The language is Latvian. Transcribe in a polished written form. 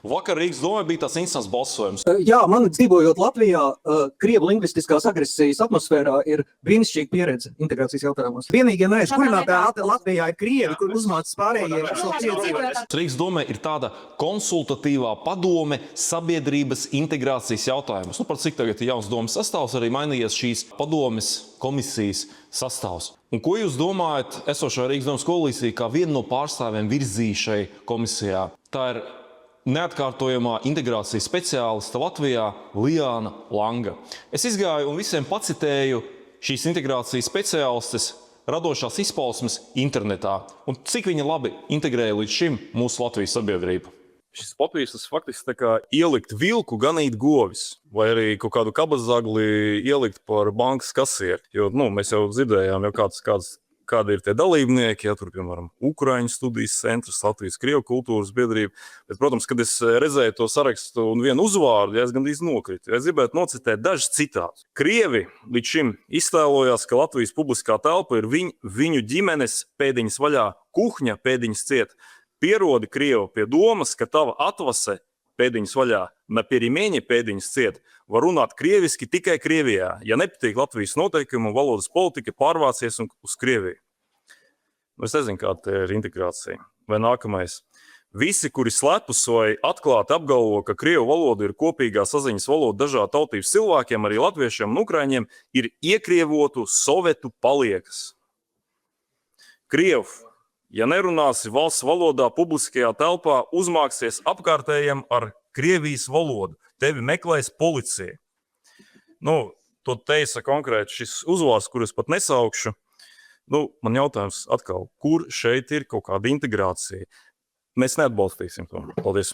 Vakar Rīgas domē bija tāds instants balsojums. Jā, man dzīvojot Latvijā, krievu lingvistiskās agresijas atmosfērā ir brīnišķīga pieredze integrācijas jautājumos. Vienīgie neaizkurinātā Latvijā ir krievi, kur uzmācas pārējie šo piedzīvot. Rīgas domē ir tāda konsultatīvā padome sabiedrības integrācijas jautājumos. Par cik tagad ir jauns domas sastāvs, arī mainījies šīs padomes komisijas sastāvs. Un ko jūs domājat, esošā Rīgas domas koalīcija, kā viena no pārstāvjiem virzīja šai komisijā? Tā ir neatkārtojamā integrācijas speciāliste Latvijā Liāna Langa. Es izgāju un visiem pacitēju šīs integrācijas speciālistes radošās izpausmes internetā un cik viņa labi integrēja līdz šim mūsu Latvijas sabiedrību. Šis papīrs tas faktiski tā kā ielikt vilku, ganīt govis, vai arī kaut kādu kabazagli ielikt par bankas kasieri. Jo mēs jau dzirdējām, kādi ir tie dalībnieki, tur, piemēram, Ukraiņu studijas centrs, Latvijas Krievu kultūras biedrība. Bet, protams, kad es redzēju to sarakstu un vienu uzvārdu, es gandrīz nokritu. Es gribētu nocitēt dažus citātus. Krievi līdz šim iztēlojās, ka Latvijas publiskā telpa ir viņu ģimenes pēdiņas vaļā, kuhņa pēdiņas ciet. Pierodi Krievu pie domas, ka tava atvase pēdiņas vaļā, na perimēņa pēdiņas ciet, var runāt krieviski tikai Krievijā. Ja nepatīk Latvijas noteikumu un valodas politika, pārvācies uz Krieviju. Es nezinu, kāda ir integrācija. Vai nākamais. Visi, kuri slepus vai atklāti apgalvo, ka krievu valoda ir kopīgā saziņas valoda dažādu tautības cilvēkiem, arī latviešiem un ukraiņiem, ir iekrievotu sovetu paliekas. Krievu, ja nerunāsi valsts valodā publiskajā telpā, uzmāksies apkārtējiem ar Krievijas valodu. Tevi meklēs policija. To teica konkrēti šis uzvārds, kurus pat nesaukšu. Man jautājums atkal, kur šeit ir kaut kāda integrācija? Mēs neatbalstīsim to. Paldies.